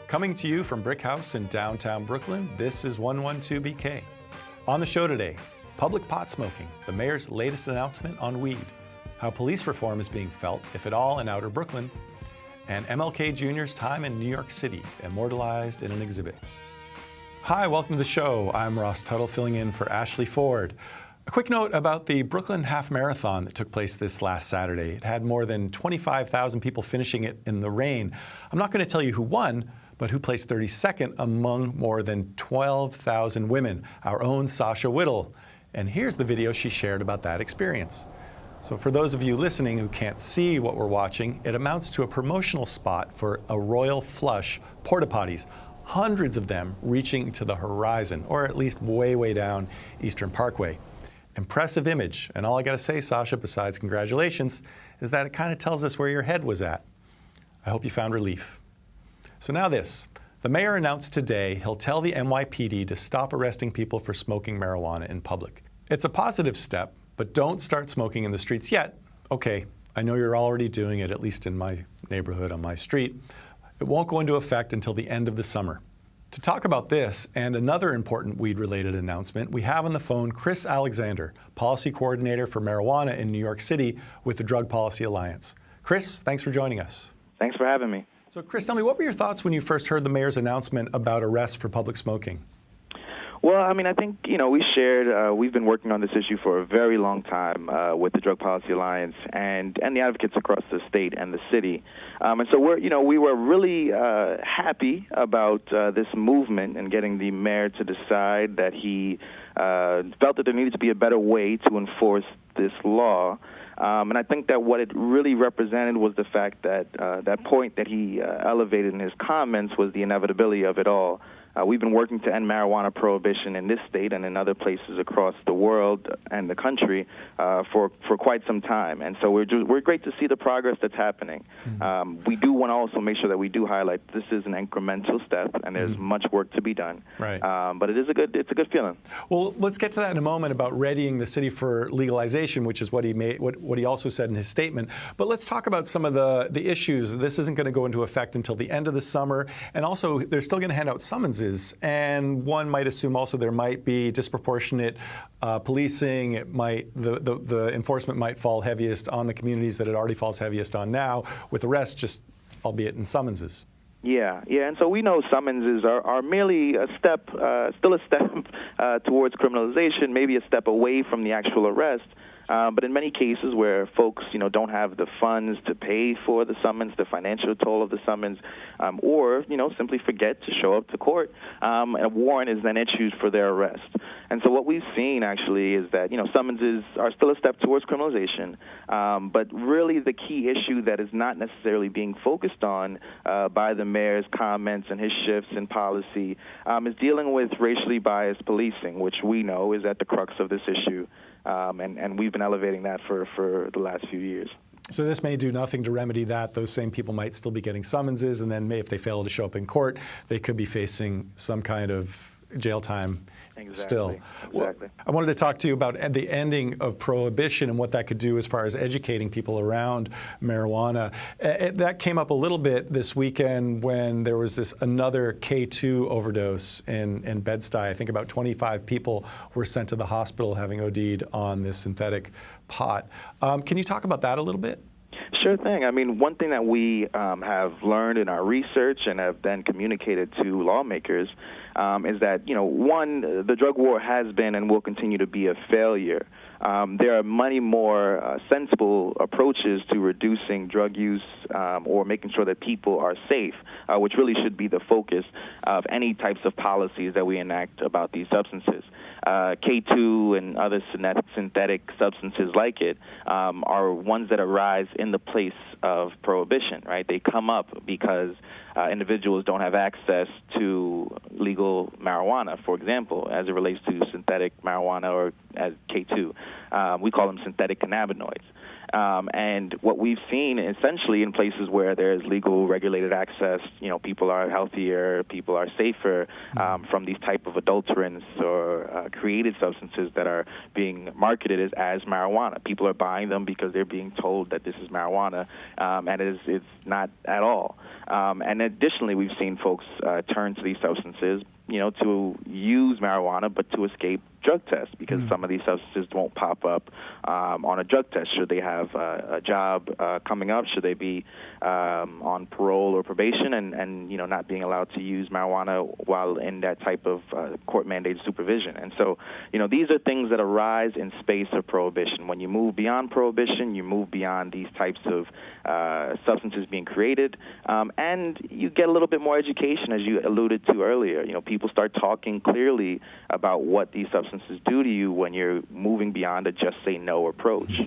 Coming to you from Brick House in downtown Brooklyn, this is 112BK. On the show today, public pot smoking, the mayor's latest announcement on weed, how police reform is being felt, if at all, in outer Brooklyn, and MLK Jr.'s time in New York City, immortalized in an exhibit. Hi, welcome to the show. I'm Ross Tuttle, filling in for Ashley Ford. A quick note about the Brooklyn Half Marathon that took place this last Saturday. It had more than 25,000 people finishing it in the rain. I'm not going to tell you who won, but who placed 32nd among more than 12,000 women, our own Sasha Whittle. And here's the video she shared about that experience. So for those of you listening who can't see what we're watching, it amounts to a promotional spot for a Royal Flush porta potties, hundreds of them reaching to the horizon, or at least way, way down Eastern Parkway. Impressive image, and all I gotta say, Sasha, besides congratulations, is that it kind of tells us where your head was at. I hope you found relief. So now this, the mayor announced today he'll tell the NYPD to stop arresting people for smoking marijuana in public. It's a positive step, but don't start smoking in the streets yet. Okay, I know you're already doing it, at least in my neighborhood on my street. It won't go into effect until the end of the summer. To talk about this and another important weed-related announcement, we have on the phone Chris Alexander, Policy Coordinator for Marijuana in New York City with the Drug Policy Alliance. Chris, thanks for joining us. Thanks for having me. So Chris, tell me, what were your thoughts when you first heard the mayor's announcement about arrests for public smoking? Well, I mean, I think, we've been working on this issue for a very long time with the Drug Policy Alliance and the advocates across the state and the city. And so we were really happy about this movement and getting the mayor to decide that he felt that there needed to be a better way to enforce this law. And I think that what it really represented was the fact that that point that he elevated in his comments was the inevitability of it all. We've been working to end marijuana prohibition in this state and in other places across the world and the country for quite some time. And so we're great to see the progress that's happening. Mm-hmm. We do want to also make sure that we do highlight this is an incremental step and there's much work to be done. Right. But it's a good feeling. Well, let's get to that in a moment about readying the city for legalization, which is what he also said in his statement. But let's talk about some of the issues. This isn't going to go into effect until the end of the summer, and also they're still going to hand out summonses. And one might assume also there might be disproportionate policing. The enforcement might fall heaviest on the communities that it already falls heaviest on now, with the rest just, albeit in summonses. Yeah, and so we know summonses are merely a step, still a step towards criminalization, maybe a step away from the actual arrest. But in many cases where folks, don't have the funds to pay for the summons, the financial toll of the summons, or, simply forget to show up to court, a warrant is then issued for their arrest. And so what we've seen actually is that, summonses are still a step towards criminalization, but really the key issue that is not necessarily being focused on by the mayor's comments and his shifts in policy is dealing with racially biased policing, which we know is at the crux of this issue. And we've been elevating that for the last few years. So this may do nothing to remedy that. Those same people might still be getting summonses, and then if they fail to show up in court, they could be facing some kind of jail time still. Exactly. Well, I wanted to talk to you about the ending of prohibition and what that could do as far as educating people around marijuana. That came up a little bit this weekend when there was another K2 overdose in Bed-Stuy. I think about 25 people were sent to the hospital having OD'd on this synthetic pot. Can you talk about that a little bit? Sure thing. I mean, one thing that we have learned in our research and have then communicated to lawmakers is that, one, the drug war has been and will continue to be a failure. There are many more sensible approaches to reducing drug use or making sure that people are safe, which really should be the focus of any types of policies that we enact about these substances. K2 and other synthetic substances like it are ones that arise in the place of prohibition, right? They come up because individuals don't have access to legal marijuana, for example, as it relates to synthetic marijuana or as K2. We call them synthetic cannabinoids. And what we've seen essentially in places where there's legal regulated access, people are healthier, people are safer from these type of adulterants or created substances that are being marketed as marijuana. People are buying them because they're being told that this is marijuana, and it's not at all. And additionally, we've seen folks turn to these substances, to use marijuana, but to escape drug tests, because some of these substances won't pop up on a drug test. Should they have a job coming up? Should they be on parole or probation and not being allowed to use marijuana while in that type of court-mandated supervision? And so, these are things that arise in space of prohibition. When you move beyond prohibition, you move beyond these types of substances being created, and you get a little bit more education, as you alluded to earlier. People start talking clearly about what these substances do to you when you're moving beyond a just say no approach.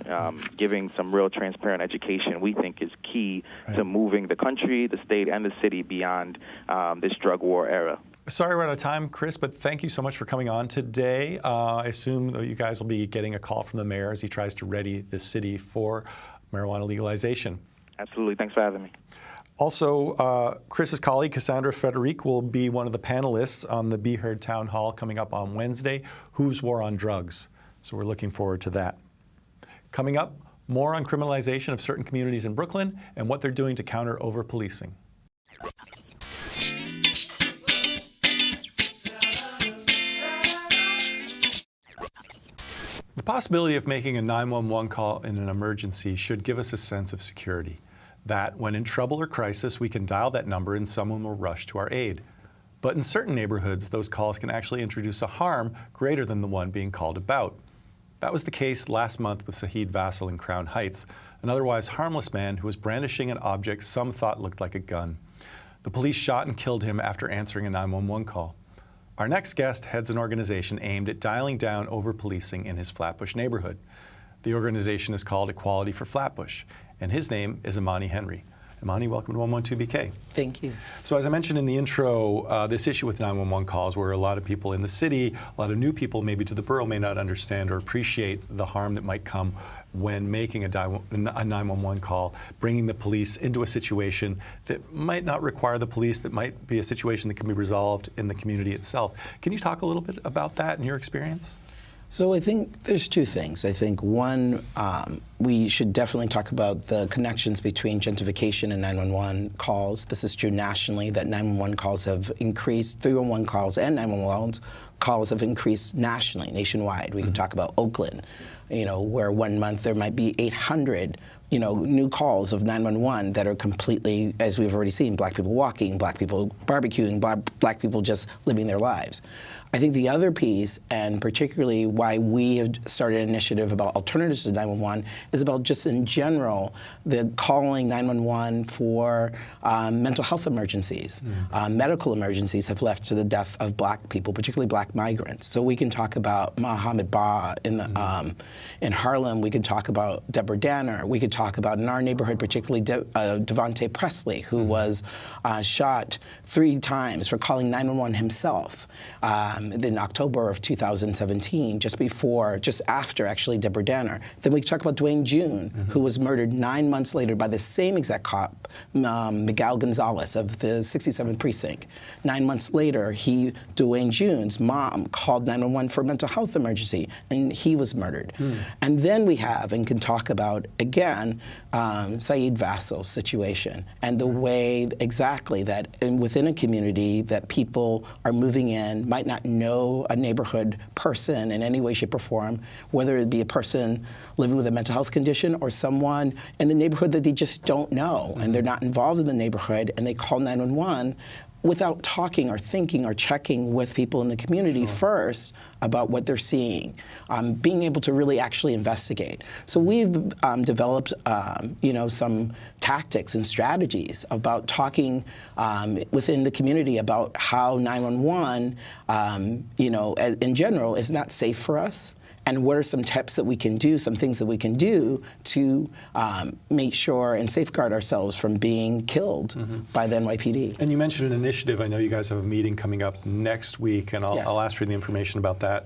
Giving some real transparent education, we think, is key to moving the country, the state, and the city beyond this drug war era. Sorry we're out of time, Chris, but thank you so much for coming on today. I assume that you guys will be getting a call from the mayor as he tries to ready the city for marijuana legalization. Absolutely. Thanks for having me. Also, Chris's colleague, Cassandra Frederic, will be one of the panelists on the Be Heard Town Hall coming up on Wednesday, Whose War on Drugs? So we're looking forward to that. Coming up, more on criminalization of certain communities in Brooklyn and what they're doing to counter over-policing. The possibility of making a 911 call in an emergency should give us a sense of security. That when in trouble or crisis, we can dial that number and someone will rush to our aid. But in certain neighborhoods, those calls can actually introduce a harm greater than the one being called about. That was the case last month with Saheed Vassell in Crown Heights, an otherwise harmless man who was brandishing an object some thought looked like a gun. The police shot and killed him after answering a 911 call. Our next guest heads an organization aimed at dialing down over-policing in his Flatbush neighborhood. The organization is called Equality for Flatbush, and his name is Imani Henry. Imani, welcome to 112BK. Thank you. So as I mentioned in the intro, this issue with 911 calls, where a lot of people in the city, a lot of new people maybe to the borough, may not understand or appreciate the harm that might come when making a 911 call, bringing the police into a situation that might not require the police, that might be a situation that can be resolved in the community itself. Can you talk a little bit about that in your experience? So I think there's two things. I think one, we should definitely talk about the connections between gentrification and 911 calls. This is true nationally, that 911 calls have increased, 311 calls and 911 calls have increased nationally, nationwide. We can talk about Oakland, where 1 month there might be 800 new calls of 911 that are completely, as we've already seen, black people walking, black people barbecuing, black people just living their lives. I think the other piece, and particularly why we have started an initiative about alternatives to 911, is about just in general, the calling 911 for mental health emergencies. Medical emergencies have led to the death of black people, particularly black migrants. So we can talk about Mohammed Ba in Harlem. We could talk about Deborah Danner. We could talk about, in our neighborhood, particularly Devontae Presley, who was shot 3 times for calling 911 himself. In October of 2017, just after actually Deborah Danner. Then we talk about Dwayne June, who was murdered 9 months later by the same exact cop, Miguel Gonzalez of the 67th Precinct. 9 months later, Dwayne June's mom called 911 for a mental health emergency, and he was murdered. And then we have, and can talk about, again, Saheed Vassell's situation, and the way exactly that within a community that people are moving in, might not know a neighborhood person in any way, shape, or form, whether it be a person living with a mental health condition or someone in the neighborhood that they just don't know, and they're not involved in the neighborhood, and they call 911 without talking or thinking or checking with people in the community first about what they're seeing, being able to really actually investigate. So we've developed, some tactics and strategies about talking within the community about how 911, in general, is not safe for us. And what are some tips that we can do, some things that we can do to make sure and safeguard ourselves from being killed by the NYPD. And you mentioned an initiative. I know you guys have a meeting coming up next week, and I'll ask for the information about that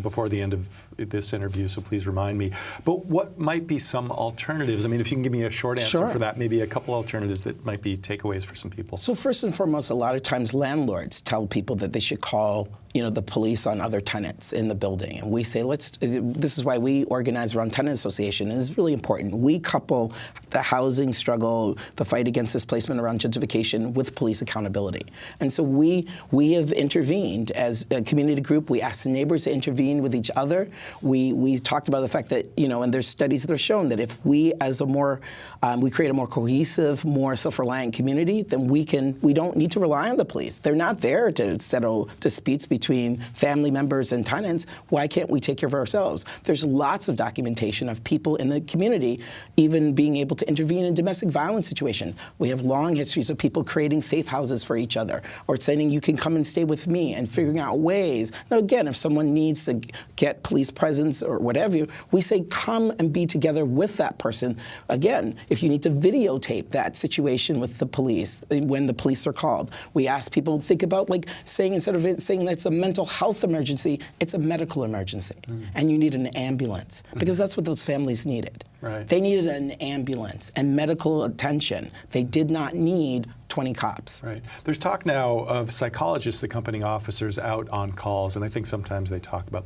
before the end of this interview, so please remind me. But what might be some alternatives? I mean, if you can give me a short answer for that, maybe a couple alternatives that might be takeaways for some people. So first and foremost, a lot of times landlords tell people that they should call the police on other tenants in the building. And we say, this is why we organize around tenant association, and it's really important. We couple the housing struggle, the fight against displacement around gentrification with police accountability. And so we have intervened as a community group. We asked the neighbors to intervene with each other. We talked about the fact that, and there's studies that have shown that if we as we create a more cohesive, more self-reliant community, then we don't need to rely on the police. They're not there to settle disputes between family members and tenants. Why can't we take care of ourselves? There's lots of documentation of people in the community even being able to intervene in domestic violence situations. We have long histories of people creating safe houses for each other, or saying you can come and stay with me, and figuring out ways. Now again, if someone needs to get police presence or whatever, we say come and be together with that person. Again, if you need to videotape that situation with the police when the police are called, we ask people to think about saying, instead of saying that's a mental health emergency, it's a medical emergency, and you need an ambulance, because that's what those families needed. Right. They needed an ambulance and medical attention. They did not need 20 cops. Right. There's talk now of psychologists accompanying officers out on calls, and I think sometimes they talk about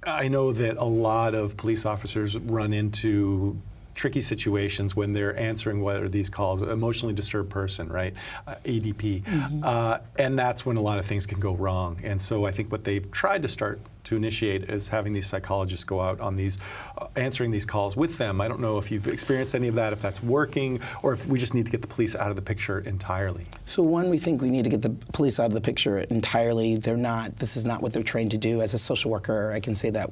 I know that a lot of police officers run into tricky situations when they're answering what are these calls, emotionally disturbed person, right, ADP, and that's when a lot of things can go wrong. And so I think what they've tried to start to initiate is having these psychologists go out on these, answering these calls with them. I don't know if you've experienced any of that, if that's working, or if we just need to get the police out of the picture entirely. So one, we think we need to get the police out of the picture entirely. This is not what they're trained to do. As a social worker, I can say that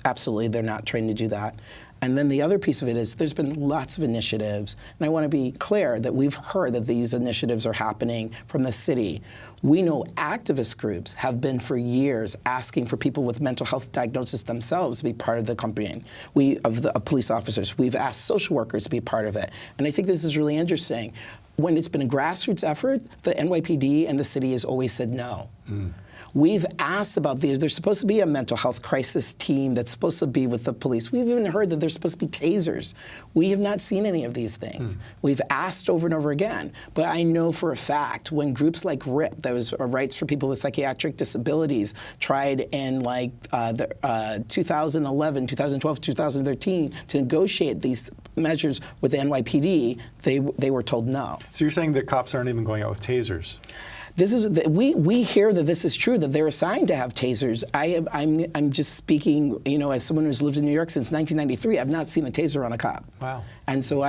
absolutely they're not trained to do that. And then the other piece of it is there's been lots of initiatives, and I want to be clear that we've heard that these initiatives are happening from the city. We know activist groups have been for years asking for people with mental health diagnosis themselves to be part of the campaign. Of police officers. We've asked social workers to be part of it. And I think this is really interesting. When it's been a grassroots effort, the NYPD and the city has always said no. We've asked about these. There's supposed to be a mental health crisis team that's supposed to be with the police. We've even heard that there's supposed to be tasers. We have not seen any of these things. We've asked over and over again. But I know for a fact when groups like RIP, that was Rights for People with Psychiatric Disabilities, tried in 2011, 2012, 2013 to negotiate these measures with the NYPD, they were told no. So you're saying that cops aren't even going out with tasers? We hear that this is true, that they're assigned to have tasers. I'm just speaking, as someone who's lived in New York since 1993. I've not seen a taser on a cop. Wow. And so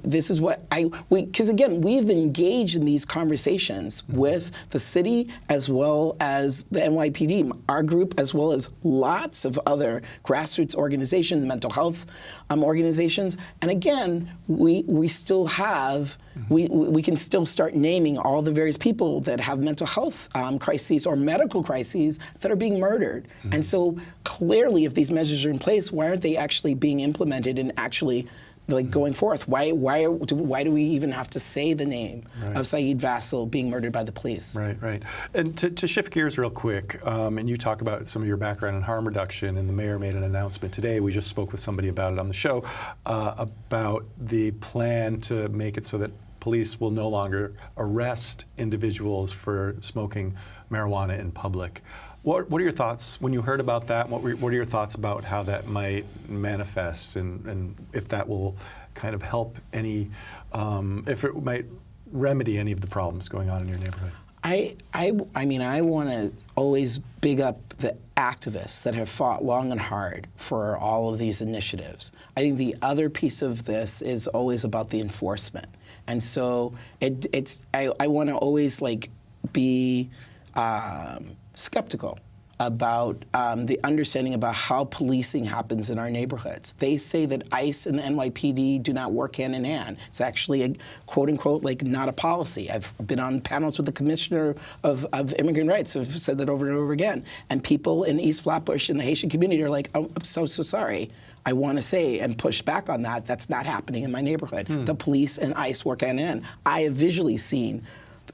this is what because again, we've engaged in these conversations with the city as well as the NYPD, our group, as well as lots of other grassroots organizations, mental health organizations. And again, we still have, we can still start naming all the various people that have mental health crises or medical crises that are being murdered. And so clearly, if these measures are in place, why aren't they actually being implemented and actually going forth? Why do we even have to say the name of Saeed Vassal being murdered by the police? Right. And to shift gears real quick, and you talk about some of your background in harm reduction, and the mayor made an announcement today. We just spoke with somebody about it on the show, about the plan to make it so that police will no longer arrest individuals for smoking marijuana in public. What are your thoughts when you heard about that? What are your thoughts about how that might manifest, and if that will kind of help any, if it might remedy any of the problems going on in your neighborhood? I want to always big up the activists that have fought long and hard for all of these initiatives. I think the other piece of this is always about the enforcement. And so I want to always be skeptical about the understanding about how policing happens in our neighborhoods. They say that ICE and the NYPD do not work hand in hand. It's actually a quote unquote not a policy. I've been on panels with the Commissioner of Immigrant Rights who've said that over and over again. And people in East Flatbush and the Haitian community are like, oh, I'm so sorry. I want to say and push back on that. That's not happening in my neighborhood. The police and ICE work hand in hand. I have visually seen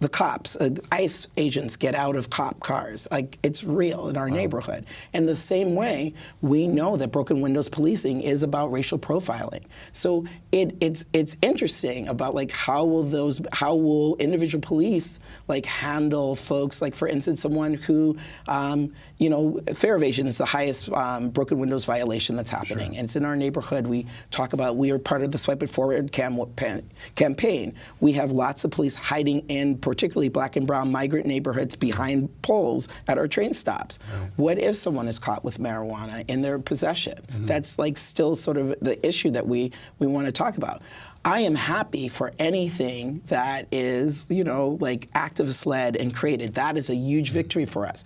the cops, ICE agents get out of cop cars. Like, it's real in our neighborhood. In the same way, we know that broken windows policing is about racial profiling. So it's interesting about like how will individual police like handle folks, like for instance, someone who, you know, fare evasion is the highest broken windows violation that's happening. Sure. And it's in our neighborhood. We talk about, we are part of the Swipe It Forward campaign. We have lots of police hiding in particularly black and brown migrant neighborhoods behind poles at our train stops. Right. What if someone is caught with marijuana in their possession? That's like still sort of the issue that we want to talk about. I am happy for anything that is, you know, like activist-led and created. That is a huge victory for us.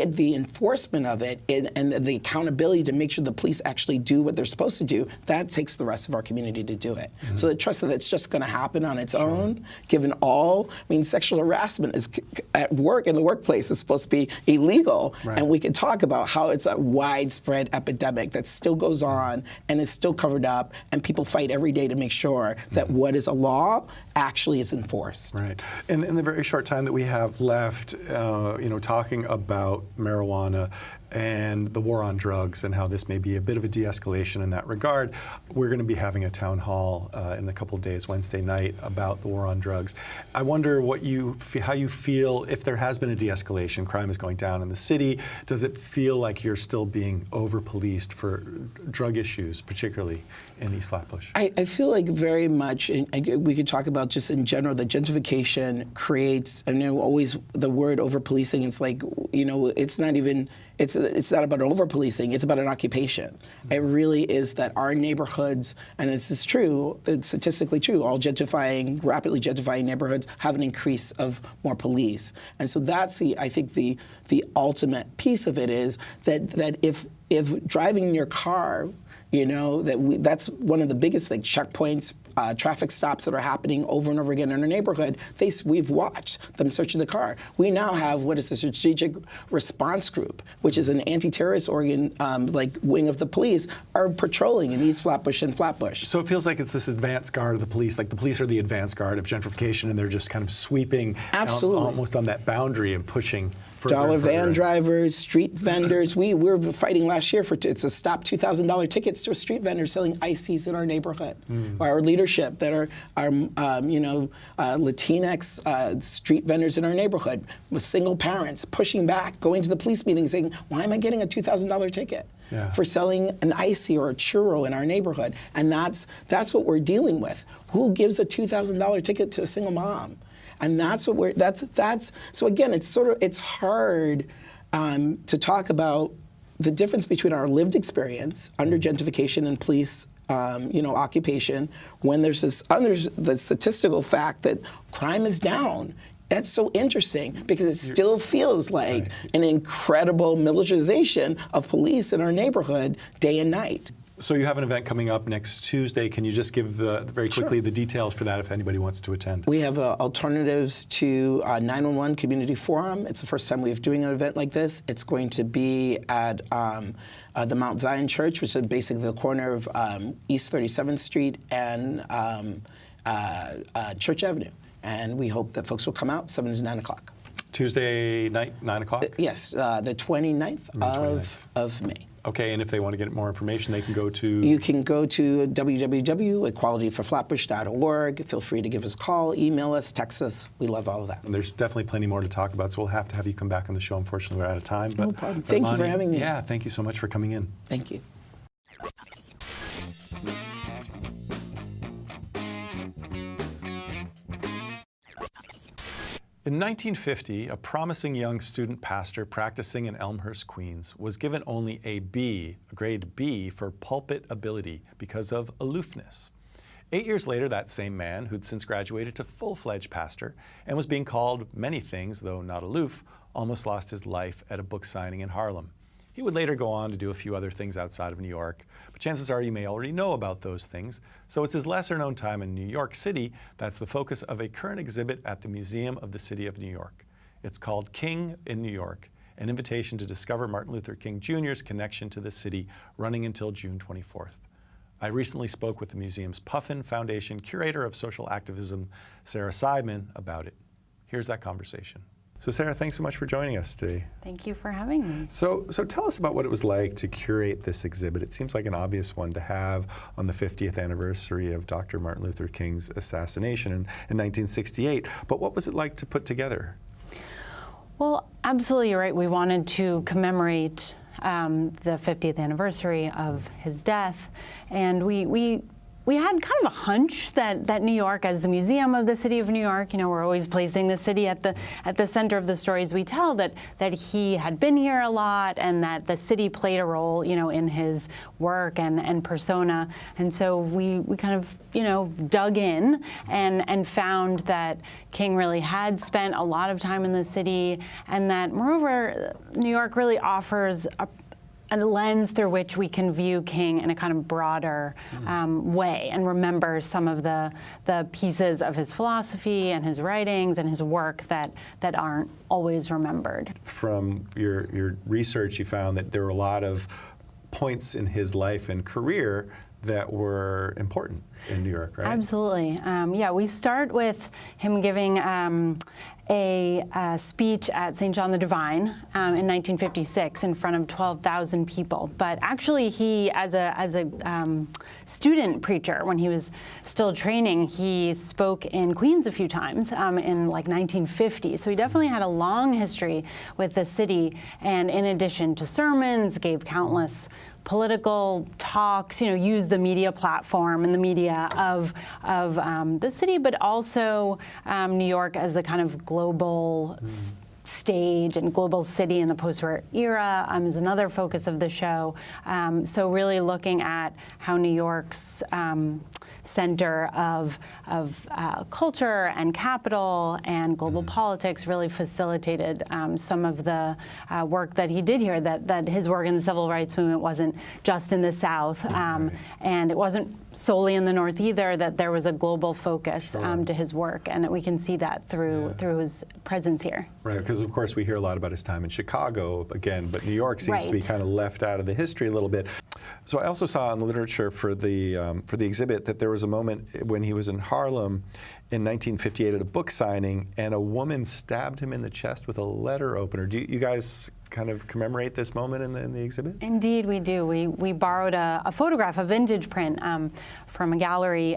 The enforcement of it and the accountability to make sure the police actually do what they're supposed to do, that takes the rest of our community to do it. So the trust that it's just going to happen on its own, given all, I mean, sexual harassment is at work, in the workplace, is supposed to be illegal. Right. And we can talk about how it's a widespread epidemic that still goes on and is still covered up, and people fight every day to make sure that what is a law actually is enforced. Right. And in the very short time that we have left, you know, talking about marijuana and the war on drugs and how this may be a bit of a de-escalation in that regard. We're going to be having a town hall in a couple of days, Wednesday night, about the war on drugs. I wonder how you feel if there has been a de-escalation, crime is going down in the city. Does it feel like you're still being over-policed for drug issues, particularly in East Flatbush? I feel like very much, and we could talk about just in general, that gentrification creates, I know always the word over-policing, it's like, you know, it's not even, it's not about over-policing, it's about an occupation. It really is that our neighborhoods, and this is true, it's statistically true, all rapidly gentrifying neighborhoods have an increase of more police. And so that's I think the ultimate piece of it is that if driving in your car, you know, that's one of the biggest things, checkpoints, traffic stops that are happening over and over again in our neighborhood. We've watched them searching the car. We now have what is the Strategic Response Group, which is an anti-terrorist like wing of the police, are patrolling in East Flatbush and Flatbush. So it feels like it's this advanced guard of the police, like the police are the advanced guard of gentrification, and they're just kind of sweeping almost on that boundary and pushing dollar van drivers, street vendors. We were fighting last year to stop $2,000 tickets to a street vendor selling ices in our neighborhood. Our leadership that are you know, Latinx street vendors in our neighborhood with single parents pushing back, going to the police meeting saying, why am I getting a $2,000 ticket for selling an icy or a churro in our neighborhood? And that's what we're dealing with. Who gives a $2,000 ticket to a single mom? And that's what so again, it's hard to talk about the difference between our lived experience under gentrification and police you know, occupation, when there's the statistical fact that crime is down. That's so interesting because it still feels like an incredible militarization of police in our neighborhood day and night. So you have an event coming up next Tuesday. Can you just give very quickly the details for that if anybody wants to attend? We have Alternatives to 911 Community Forum. It's the first time we're doing an event like this. It's going to be at the Mount Zion Church, which is basically the corner of East 37th Street and Church Avenue. And we hope that folks will come out 7 to 9 o'clock. Tuesday night, 9 o'clock? Yes, the 29th of May. Okay, and if they want to get more information, they can go to? You can go to www.equalityforflatbush.org. Feel free to give us a call, email us, text us. We love all of that. And there's definitely plenty more to talk about, so we'll have to have you come back on the show. Unfortunately, we're out of time. No problem. Thank you for having me. Yeah, thank you so much for coming in. Thank you. In 1950, a promising young student pastor practicing in Elmhurst, Queens, was given only a grade B for pulpit ability because of aloofness. 8 years later, that same man, who'd since graduated to full-fledged pastor and was being called many things, though not aloof, almost lost his life at a book signing in Harlem. He would later go on to do a few other things outside of New York, but chances are you may already know about those things. So it's his lesser-known time in New York City that's the focus of a current exhibit at the Museum of the City of New York. It's called King in New York, an invitation to discover Martin Luther King Jr.'s connection to the city, running until June 24th. I recently spoke with the museum's Puffin Foundation Curator of Social Activism, Sarah Seidman, about it. Here's that conversation. So Sarah, thanks so much for joining us today. Thank you for having me. So tell us about what it was like to curate this exhibit. It seems like an obvious one to have on the 50th anniversary of Dr. Martin Luther King's assassination in 1968. But what was it like to put together? Well, absolutely, you're right. We wanted to commemorate the 50th anniversary of his death, and we had kind of a hunch that New York, as the museum of the city of New York, we're always placing the city at the center of the stories we tell, that he had been here a lot and that the city played a role, in his work and persona. And so we kind of, dug in and found that King really had spent a lot of time in the city, and that, moreover, New York really offers a lens through which we can view King in a kind of broader way and remember some of the pieces of his philosophy and his writings and his work that aren't always remembered. From your research, you found that there were a lot of points in his life and career that were important in New York, right? Absolutely. Yeah, we start with him giving a speech at St. John the Divine in 1956 in front of 12,000 people. But actually, he, as a student preacher, when he was still training, he spoke in Queens a few times in like 1950. So he definitely had a long history with the city, and in addition to sermons, gave countless political talks, used the media platform and the media of the city, but also New York as the kind of global stage and global city in the post-war era is another focus of the show. So really looking at how New York's center of culture and capital and global politics really facilitated some of the work that he did here, that his work in the civil rights movement wasn't just in the South, and it wasn't solely in the North either, that there was a global focus to his work, and we can see that through his presence here. Right, because of course we hear a lot about his time in Chicago again, but New York seems to be kind of left out of the history a little bit. So I also saw in the literature for the exhibit that there was a moment when he was in Harlem in 1958 at a book signing, and a woman stabbed him in the chest with a letter opener. Do you guys kind of commemorate this moment in the exhibit? Indeed, we do. We borrowed a photograph, a vintage print from a gallery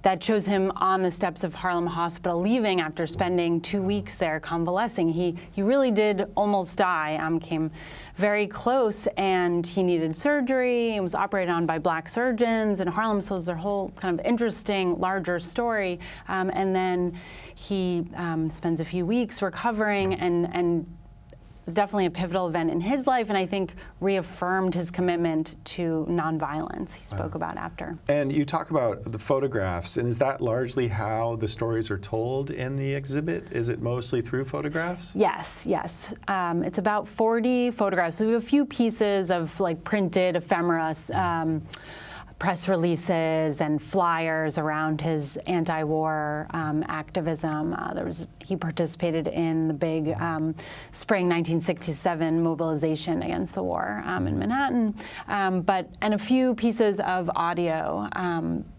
that shows him on the steps of Harlem Hospital leaving after spending 2 weeks there convalescing. He really did almost die, came very close, and he needed surgery and was operated on by black surgeons in Harlem, so it was a whole kind of interesting, larger story. And then he spends a few weeks recovering, and it was definitely a pivotal event in his life, and I think reaffirmed his commitment to nonviolence he spoke about after. And you talk about the photographs, and is that largely how the stories are told in the exhibit? Is it mostly through photographs? Yes. It's about 40 photographs. So we have a few pieces of like printed ephemera, press releases and flyers around his anti-war activism. He participated in the big spring 1967 mobilization against the war in Manhattan, and a few pieces of audio.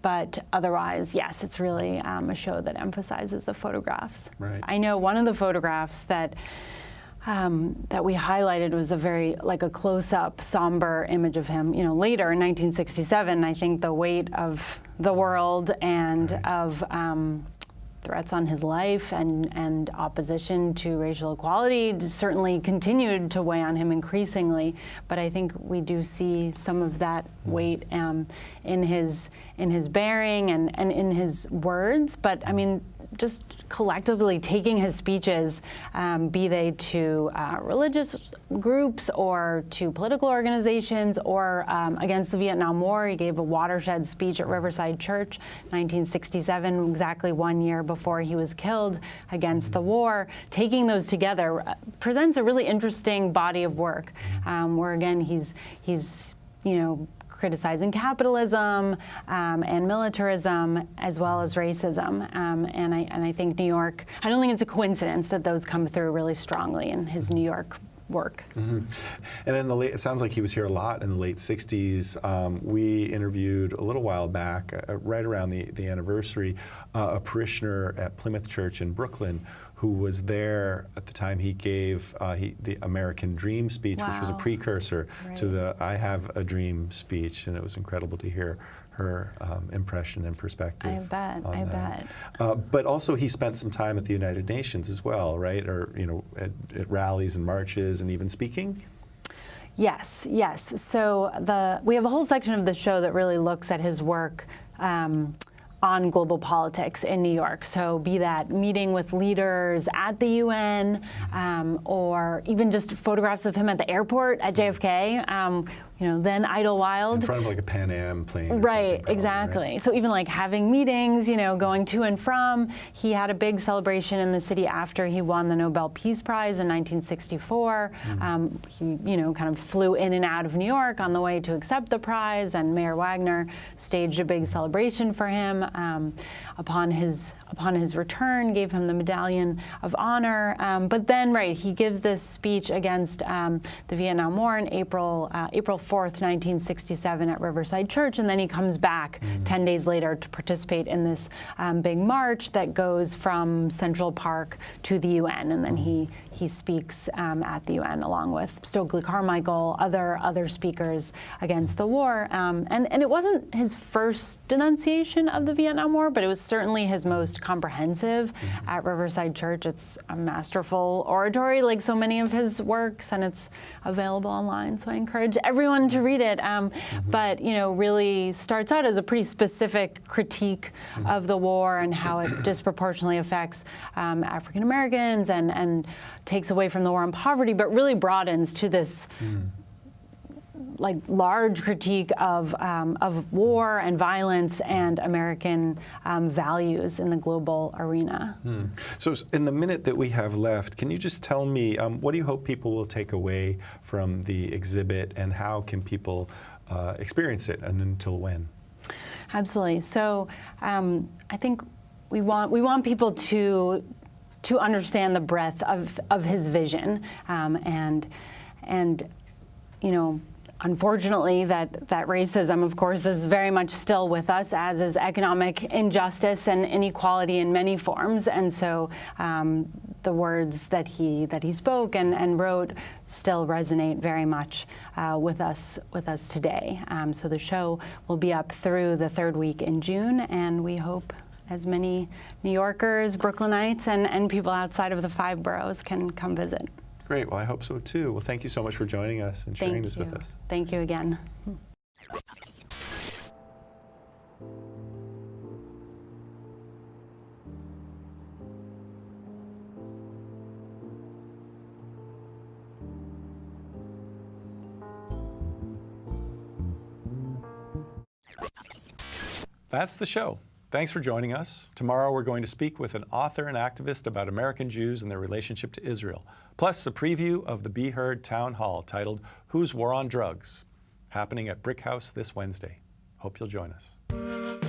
But otherwise, yes, it's really a show that emphasizes the photographs. Right. I know one of the photographs that we highlighted was a close-up, somber image of him. Later in 1967, I think the weight of the world and of threats on his life and opposition to racial equality certainly continued to weigh on him increasingly. But I think we do see some of that weight in his bearing and in his words. But I mean, just collectively taking his speeches, be they to religious groups or to political organizations or against the Vietnam War. He gave a watershed speech at Riverside Church, 1967, exactly 1 year before he was killed, against the war. Taking those together presents a really interesting body of work, where again he's criticizing capitalism and militarism as well as racism, and I think New York. I don't think it's a coincidence that those come through really strongly in his New York work. And it sounds like he was here a lot in the late 60s. We interviewed a little while back, right around the anniversary, a parishioner at Plymouth Church in Brooklyn who was there at the time he gave the American Dream speech, which was a Wow. precursor to Right. the I Have a Dream speech, and it was incredible to hear her impression and perspective. I bet, on I that. bet. But also he spent some time at the United Nations as well, right? Or at rallies and marches and even speaking. Yes, yes. So we have a whole section of the show that really looks at his work on global politics in New York. So be that meeting with leaders at the UN, or even just photographs of him at the airport at JFK, then Idlewild. In front of like a Pan Am plane. Or Right, something, probably, exactly. right? So even like having meetings, going to and from. He had a big celebration in the city after he won the Nobel Peace Prize in 1964. He, kind of flew in and out of New York on the way to accept the prize, and Mayor Wagner staged a big celebration for him. Upon his return, gave him the Medallion of Honor. But then, right, he gives this speech against the Vietnam War in April 4th, 1967 at Riverside Church, and then he comes back 10 days later to participate in this big march that goes from Central Park to the UN, and then he speaks at the UN along with Stokely Carmichael, other speakers against the war. And it wasn't his first denunciation of the Vietnam War, but it was certainly his most comprehensive at Riverside Church. It's a masterful oratory, like so many of his works, and it's available online, so I encourage everyone to read it. But, really starts out as a pretty specific critique of the war and how it disproportionately affects African Americans and takes away from the war on poverty, but really broadens to this like large critique of war and violence and American values in the global arena. So in the minute that we have left, can you just tell me, what do you hope people will take away from the exhibit, and how can people experience it, and until when? Absolutely. So I think we want people to understand the breadth of his vision, and unfortunately, that racism, of course, is very much still with us, as is economic injustice and inequality in many forms. And so the words that he spoke and wrote still resonate very much with us today. So the show will be up through the third week in June, and we hope as many New Yorkers, Brooklynites, and people outside of the 5 boroughs can come visit. Great. Well, I hope so too. Well, thank you so much for joining us and sharing this with us. Thank you again. That's the show. Thanks for joining us. Tomorrow we're going to speak with an author and activist about American Jews and their relationship to Israel, plus a preview of the Be Heard Town Hall titled Whose War on Drugs, happening at BRIC House this Wednesday. Hope you'll join us.